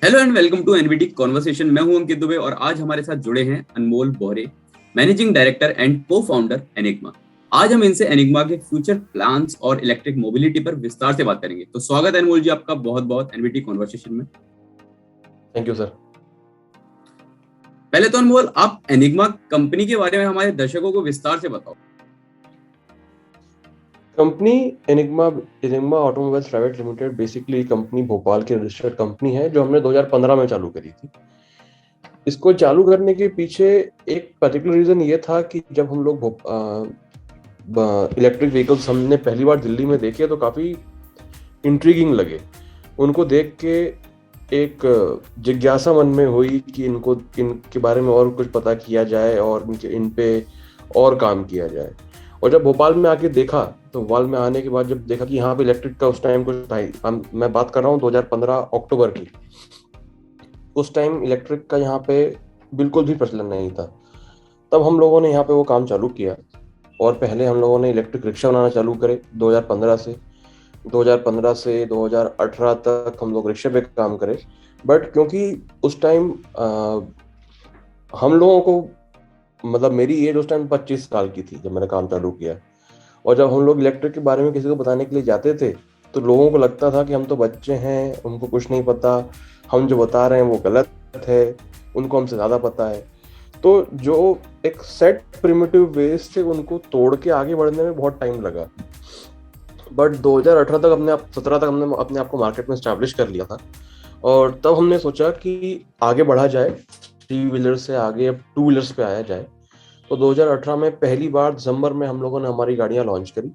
Hello and welcome to NVT conversation. मैं हूं अंकित दुबे और आज हमारे साथ जुड़े हैं अनमोल बोहरे, मैनेजिंग डायरेक्टर एंड को फाउंडर एनिग्मा। आज हम इनसे एनिग्मा के फ्यूचर प्लान्स और इलेक्ट्रिक मोबिलिटी पर विस्तार से बात करेंगे। तो स्वागत है अनमोल जी आपका बहुत बहुत एनवीटी कॉन्वर्सेशन में। Thank you sir. पहले तो अनमोल, आप एनिग्मा कंपनी के बारे में हमारे दर्शकों को विस्तार से बताओ। Company enigma automobiles private limited basically company Bhopal की रजिस्टर्ड कंपनी है जो हमने 2015 में चालू करी थी। इसको चालू करने के पीछे एक पर्टिकुलर रीजन ये था कि जब हम लोग इलेक्ट्रिक व्हीकल्स हमने पहली बार दिल्ली में देखे तो काफी इंट्रीगिंग लगे। उनको देख के एक जिज्ञासा मन में हुई कि इनके बारे में और कुछ पता किया जाए और इन पे और काम किया जाए। और जब भोपाल में आके देखा तो भोपाल में आने के बाद जब देखा कि यहाँ पे इलेक्ट्रिक का उस टाइम कुछ था, मैं बात कर रहा हूँ 2015 अक्टूबर की। उस टाइम इलेक्ट्रिक का यहाँ पे बिल्कुल भी प्रचलन नहीं था। तब हम लोगों ने यहाँ पे वो काम चालू किया और पहले हम लोगों ने इलेक्ट्रिक रिक्शा बनाना चालू करे 2015 से। 2015 से 2018 तक हम लोग रिक्शे पे काम करे। बट क्योंकि उस टाइम हम लोगों को मतलब मेरी एज उस टाइम 25 साल की थी जब मैंने काम चालू किया। और जब हम लोग इलेक्ट्रिक के बारे में किसी को बताने के लिए जाते थे तो लोगों को लगता था कि हम तो बच्चे हैं, उनको कुछ नहीं पता, हम जो बता रहे हैं वो गलत है, उनको हमसे ज़्यादा पता है। तो जो एक सेट प्रिमिटिव वेज थे उनको तोड़ के आगे बढ़ने में बहुत टाइम लगा। बट 2018 तक 17 तक हमने अपने आप को मार्केट में स्टैब्लिश कर लिया था। और तब हमने सोचा कि आगे बढ़ा जाए, 3 व्हीलर से आगे अब 2 व्हीलर्स पे आया जाए। तो 2018 में पहली बार दिसंबर में हम लोगों ने हमारी गाड़ियां लॉन्च करी।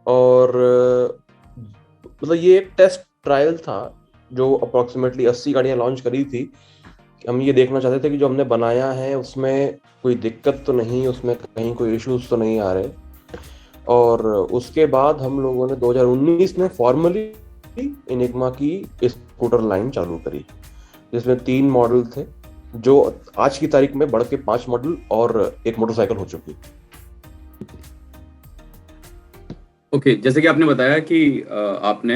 और मतलब ये एक टेस्ट ट्रायल था जो अप्रॉक्सीमेटली 80 गाड़ियां लॉन्च करी थी। हम ये देखना चाहते थे कि जो हमने बनाया है उसमें कोई दिक्कत तो नहीं, उसमें कहीं कोई इश्यूज तो नहीं आ रहे। और उसके बाद हम लोगों ने 2019 में फॉर्मली एनिग्मा की स्कूटर लाइन चालू करी जिसमें 3 मॉडल थे जो आज की तारीख में बढ़ के 5 मॉडल और एक मोटरसाइकिल हो चुकी। ओके, जैसे कि आपने बताया कि आपने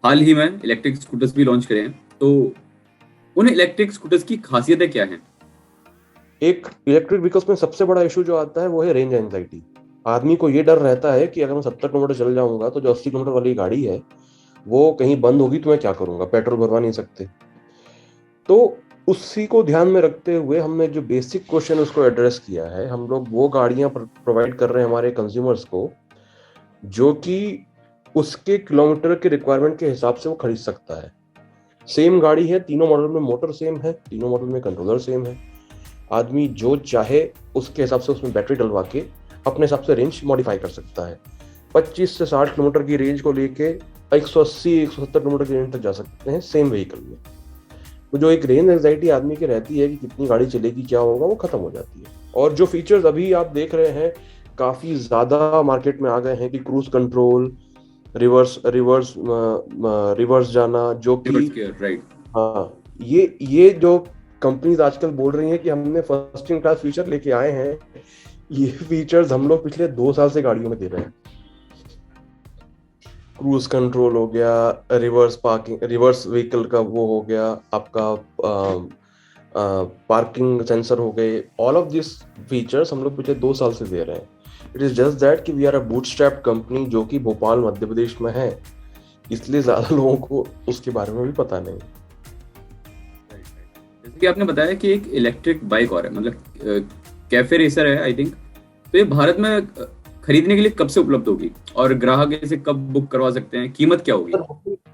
हाल ही में इलेक्ट्रिक स्कूटर्स भी लॉन्च करे हैं, तो उन इलेक्ट्रिक स्कूटर्स की खासियतें क्या हैं? एक इलेक्ट्रिक व्हीकल्स में सबसे बड़ा इशू जो आता है वो है रेंज एंजाइटी। आदमी को ये डर रहता है कि अगर मैं 70 किलोमीटर चल जाऊंगा तो जो 80 किलोमीटर वाली गाड़ी है वो कहीं बंद होगी तो मैं क्या करूंगा, पेट्रोल भरवा नहीं सकते। तो उसी को ध्यान में रखते हुए हमने जो बेसिक क्वेश्चन उसको एड्रेस किया है। हम लोग वो गाड़ियां प्रोवाइड कर रहे हैं हमारे कंज्यूमर्स को जो कि उसके किलोमीटर के रिक्वायरमेंट के हिसाब से वो खरीद सकता है। सेम गाड़ी है, तीनों मॉडल में मोटर सेम है, तीनों मॉडल में कंट्रोलर सेम है। आदमी जो चाहे उसके हिसाब से उसमें बैटरी डलवा के अपने हिसाब से रेंज मॉडिफाई कर सकता है। 25 से 60 किलोमीटर की रेंज को लेके 180-170 किलोमीटर की रेंज तक जा सकते हैं सेम व्हीकल में। तो जो एक रेंज एंजाइटी आदमी की रहती है कि कितनी गाड़ी चलेगी, क्या होगा, वो खत्म हो जाती है। और जो फीचर्स अभी आप देख रहे हैं काफी ज्यादा मार्केट में आ गए हैं कि cruise control, reverse reverse reverse जाना, जो कि राइट। हाँ, ये जो कंपनीज आजकल बोल रही हैं कि हमने फर्स्ट इन क्लास फीचर लेके आए हैं, ये फीचर्स हम लोग पिछले 2 साल से गाड़ियों में दे रहे हैं। क्रूज कंट्रोल हो गया, रिवर्स पार्किंग, रिवर्स व्हीकल का वो हो गया, आपका पार्किंग सेंसर हो गए। ऑल ऑफ दिस फीचर्स हम लोग पिछले 2 साल से दे रहे हैं। इट इज जस्ट दैट कि we are a bootstrap company जो कि भोपाल मध्य प्रदेश में है, इसलिए ज्यादा लोगों को उसके बारे में भी पता नहीं। जैसे कि आपने बताया कि एक इलेक्ट्रिक बाइक और है, मतलब कैफे रेसर है आई थिंक, तो ये भारत में खरीदने के लिए कब से उपलब्ध होगी और ग्राहक इसे कब बुक करवा सकते हैं? कीमत क्या होगी?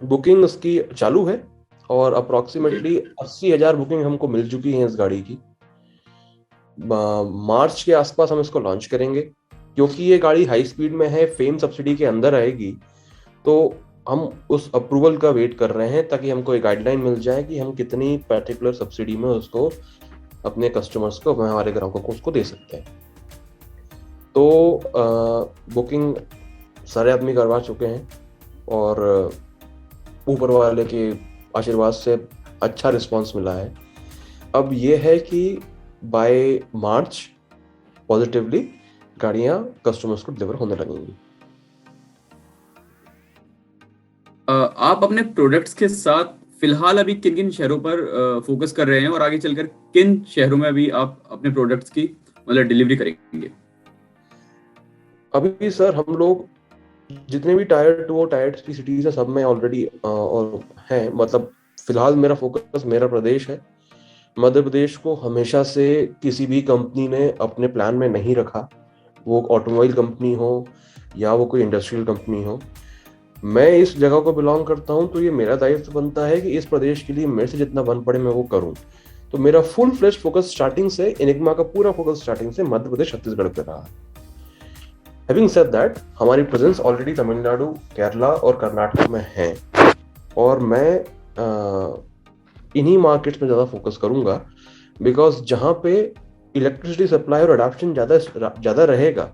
बुकिंग उसकी चालू है और अप्रोक्सीमेटली 80,000 बुकिंग हमको मिल चुकी है इस गाड़ी की। मार्च के आसपास हम इसको लॉन्च करेंगे। क्योंकि ये गाड़ी हाई स्पीड में है, फेम सब्सिडी के अंदर आएगी, तो हम उस अप्रूवल का वेट कर रहे हैं ताकि हमको एक गाइडलाइन मिल जाए कि हम कितनी पर्टिकुलर सब्सिडी में उसको अपने कस्टमर्स को, हमारे ग्राहकों को उसको दे सकते हैं। तो बुकिंग सारे आदमी करवा चुके हैं और ऊपर वाले के आशीर्वाद से अच्छा रिस्पांस मिला है। अब ये है कि बाय मार्च पॉजिटिवली गाड़ियां कस्टमर्स को डिलीवर होने लगेंगी। आप अपने प्रोडक्ट्स के साथ फिलहाल अभी किन किन शहरों पर फोकस कर रहे हैं और आगे चलकर किन शहरों में अभी आप अपने प्रोडक्ट्स की मतलब डिलीवरी करेंगे? अभी सर हम लोग जितने भी टायर 2 और टायर 3 सिटीज है सब में ऑलरेडी और हैं, मतलब फिलहाल मेरा फोकस मेरा प्रदेश है। मध्य प्रदेश को हमेशा से किसी भी कंपनी ने अपने प्लान में नहीं रखा, वो ऑटोमोबाइल कंपनी हो या वो कोई इंडस्ट्रियल कंपनी हो। मैं इस जगह को बिलोंग करता हूं, तो ये मेरा दायित्व बनता है कि इस प्रदेश के लिए मेरे से जितना बन पड़े मैं वो करूं। तो मेरा फुल फ्लेश फोकस स्टार्टिंग से, एनिग्मा का पूरा फोकस स्टार्टिंग से मध्य प्रदेश छत्तीसगढ़ पे रहा। हैविंग सेड दैट, हमारी प्रेजेंस ऑलरेडी तमिलनाडु, केरला और कर्नाटक में है, और मैं इन्हीं मार्केट्स में ज़्यादा फोकस करूंगा, बिकॉज जहाँ पे इलेक्ट्रिसिटी सप्लाई और अडॉप्शन ज़्यादा रहेगा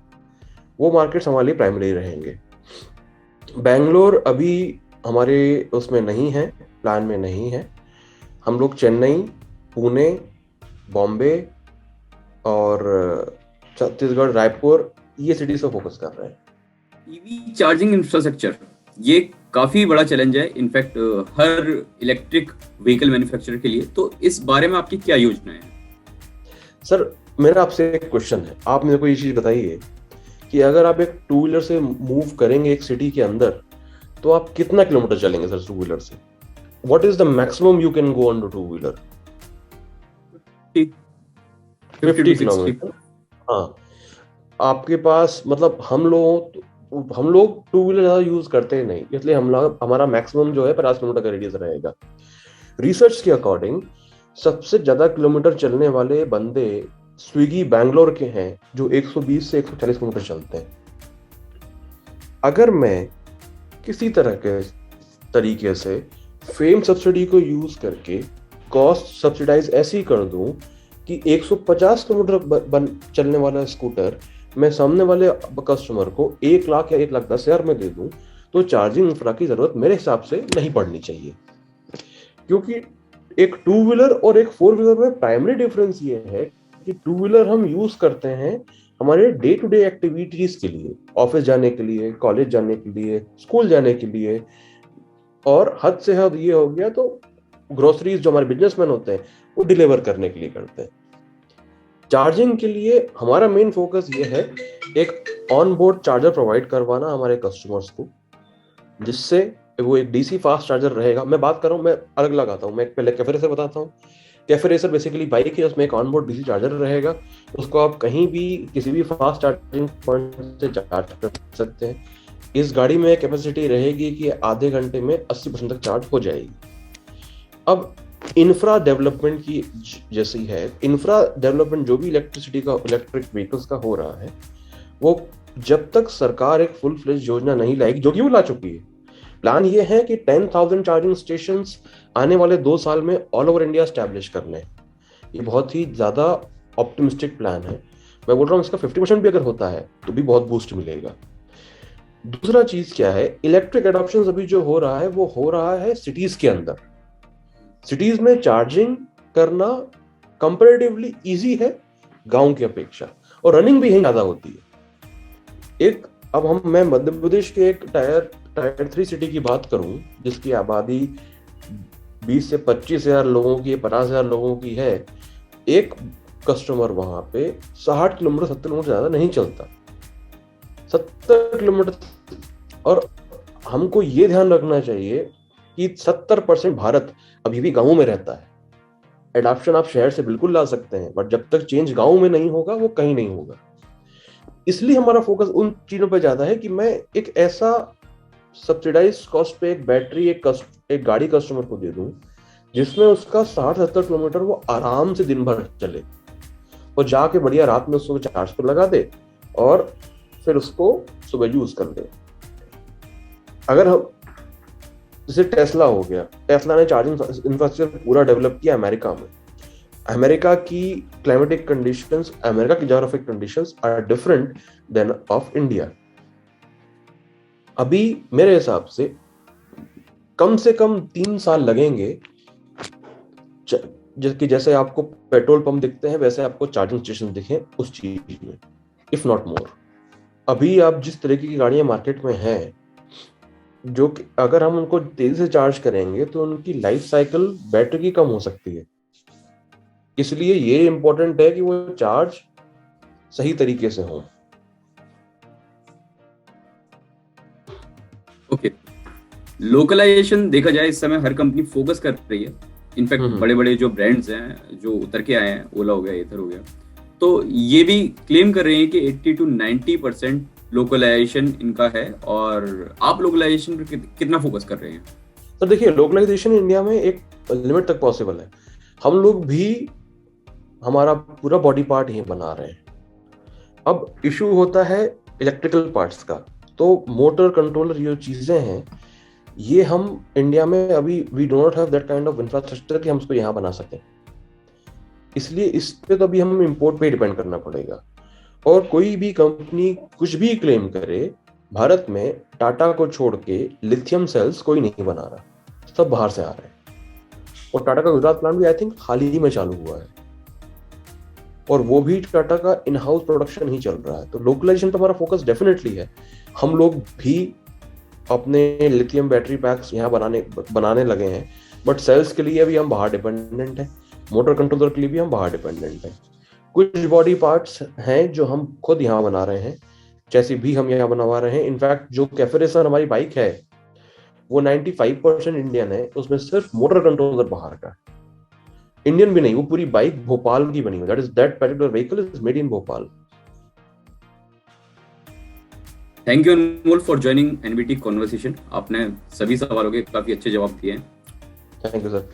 वो मार्केट्स हमारे लिए प्राइमरी रहेंगे। बेंगलोर अभी हमारे उसमें नहीं है, प्लान में नहीं है। हम लोग चेन्नई, पुणे, बॉम्बे और छत्तीसगढ़, रायपुर, ये सिटीज पे फोकस कर रहे हैं। ईवी चार्जिंग इंफ्रास्ट्रक्चर ये काफी बड़ा चैलेंज है इनफैक्ट हर इलेक्ट्रिक व्हीकल मैन्युफैक्चरर के लिए, तो इस बारे में आपकी क्या योजना है? सर मेरा आपसे एक क्वेश्चन है, आप मेरे को ये चीज बताइए कि अगर आप एक टू व्हीलर से मूव करेंगे एक सिटी के अंदर, तो आप कितना किलोमीटर चलेंगे सर टू व्हीलर से? What is the maximum you can go on two wheeler? 50 kilometre. हाँ, आपके पास मतलब हम लोग टू व्हीलर ज्यादा यूज करते नहीं, इसलिए हमारा मैक्सिमम जो है 50 किलोमीटर का रेडियस रहेगा। रिसर्च के अकॉर्डिंग सबसे ज्यादा किलोमीटर चलने वाले बंदे स्विगी बैंगलोर के हैं, जो 120 से 140 किलोमीटर चलते हैं। अगर मैं किसी तरह के तरीके से फेम सब्सिडी को यूज करके कॉस्ट सब्सिडाइज ऐसी कर दूं कि 150 किलोमीटर चलने वाला स्कूटर मैं सामने वाले कस्टमर को 1 लाख या 1,10,000 में दे दूं, तो चार्जिंग इंफ्रा की जरूरत मेरे हिसाब से नहीं पड़नी चाहिए। क्योंकि एक टू व्हीलर और एक फोर व्हीलर में प्राइमरी डिफरेंस ये है कि टू व्हीलर हम यूज करते हैं हमारे डे टू डे एक्टिविटीज के लिए, ऑफिस जाने के लिए, कॉलेज जाने के लिए, स्कूल जाने के लिए, और हद से हद ये हो गया तो ग्रोसरीज जो हमारे बिजनेसमैन होते हैं वो डिलीवर करने के लिए करते हैं। चार्जिंग के लिए हमारा मेन फोकस ये है एक ऑन बोर्ड चार्जर प्रोवाइड करवाना हमारे कस्टमर्स को, जिससे वो एक डीसी फास्ट चार्जर रहेगा। मैं बात कर रहा हूँ, मैं अलग लगाता हूँ, मैं पहले कैफे रेसर बताता हूँ। कैफे रेसर बेसिकली बाइक है, उसमें एक ऑन बोर्ड डीसी चार्जर रहेगा, उसको आप कहीं भी किसी भी फास्ट चार्जिंग पॉइंट से चार्ज कर सकते हैं। इस गाड़ी में कैपेसिटी रहेगी कि आधे घंटे में 80% तक चार्ज हो जाएगी। अब इंफ्रा डेवलपमेंट की जैसी है, इंफ्रा डेवलपमेंट जो भी इलेक्ट्रिसिटी का, इलेक्ट्रिक व्हीकल्स का हो रहा है, वो जब तक सरकार एक फुल फ्लेज योजना नहीं लाएगी, जो कि वो ला चुकी है। प्लान ये है कि 10,000 चार्जिंग स्टेशंस आने वाले 2 साल में ऑल ओवर इंडिया स्टैब्लिश करने। ये बहुत ही ज्यादा ऑप्टिमिस्टिक प्लान है। मैं बोल रहा हूँ इसका 50% भी अगर होता है तो भी बहुत बूस्ट मिलेगा। दूसरा चीज क्या है, इलेक्ट्रिक एडॉप्शन अभी जो हो रहा है वो हो रहा है सिटीज के अंदर। सिटीज में चार्जिंग करना कंपैरेटिवली इजी है गांव की अपेक्षा, और रनिंग भी यही ज्यादा होती है। मैं मध्य प्रदेश के एक टायर 3 सिटी की बात करूं, जिसकी आबादी 20 से 25,000 लोगों की, 50,000 लोगों की है। एक कस्टमर वहां पे 60 किलोमीटर 70 किलोमीटर ज्यादा नहीं चलता, 70 किलोमीटर। और हमको ये ध्यान रखना चाहिए कि 70% भारत अभी भी गांवों में रहता है। एडॉप्शन आप शहर से बिल्कुल ला सकते हैं, बट जब तक चेंज गांव में नहीं होगा वो कहीं नहीं होगा। इसलिए हमारा फोकस उन चीजों पर ज्यादा है कि मैं एक ऐसा सब्सिडाइज कॉस्ट पे एक बैटरी, एक गाड़ी कस्टमर को दे दूं जिसमें उसका 60-70 किलोमीटर वो आराम से दिन भर चले, और जाके बढ़िया रात में उसको चार्ज पर लगा दे और फिर उसको सुबह यूज कर दे। अगर हम जैसे टेस्ला हो गया, टेस्ला ने चार्जिंग इंफ्रास्ट्रक्चर पूरा डेवलप किया अमेरिका में। अमेरिका की क्लाइमेटिक कंडीशंस, अमेरिका की geographic conditions are different than of India. अभी मेरे हिसाब से कम 3 साल लगेंगे कि जैसे आपको पेट्रोल पंप दिखते हैं वैसे आपको चार्जिंग स्टेशन दिखें उस चीज में, इफ नॉट मोर। अभी आप जिस तरीके की गाड़ियां मार्केट में हैं, जो कि अगर हम उनको तेजी से चार्ज करेंगे तो उनकी लाइफ साइकिल बैटरी की कम हो सकती है। इसलिए ये इम्पोर्टेंट है कि वो चार्ज सही तरीके से हो। ओके, लोकलाइजेशन देखा जाए इस समय हर कंपनी फोकस कर रही है। इनफैक्ट बड़े बड़े जो ब्रांड्स हैं जो उतर के आए हैं, ओला हो गया, एथर हो गया, तो ये भी क्लेम कर रहे हैं कि 80 to 90% लोकलाइजेशन इनका है। और आप लोकलाइजेशन पर कितना फोकस कर रहे हैं? तो देखिए, लोकलाइजेशन इंडिया में एक लिमिट तक पॉसिबल है। हम लोग भी हमारा पूरा बॉडी पार्ट ही बना रहे हैं। अब इशू होता है इलेक्ट्रिकल पार्ट्स का। तो मोटर कंट्रोलर ये चीजें हैं, ये हम इंडिया में अभी we do not have that kind of infrastructure कि हम उसको यहाँ बना सकें। इसलिए इस पे तो अभी हमें इंपोर्ट पे डिपेंड करना पड़ेगा। और कोई भी कंपनी कुछ भी क्लेम करे, भारत में टाटा को छोड़ के लिथियम सेल्स कोई नहीं बना रहा, सब बाहर से आ रहे हैं। और टाटा का गुजरात प्लांट भी आई थिंक हाल ही में चालू हुआ है, और वो भी टाटा का इन हाउस प्रोडक्शन ही चल रहा है। तो लोकलाइजेशन पे हमारा फोकस डेफिनेटली है। हम लोग भी अपने लिथियम बैटरी पैक्स यहाँ बनाने लगे हैं, बट सेल्स के लिए भी हम बाहर डिपेंडेंट हैं। मोटर कंट्रोलर के लिए भी हम बाहर डिपेंडेंट हैं। कुछ बॉडी पार्ट्स हैं जो हम खुद यहाँ बना रहे हैं, जैसे भी हम यहाँ बनवा रहे हैं। इनफैक्ट जो कैफे रेसर हमारी बाइक है वो 95% इंडियन है, उसमें सिर्फ मोटर कंट्रोलर बाहर का है। इंडियन भी नहीं, वो पूरी बाइक भोपाल की बनी हुई। That particular vehicle is made in Bhopal. Thank you Anmol for joining NBT conversation. आपने सभी सवालों के काफी अच्छे जवाब दिए हैं। Thank you sir.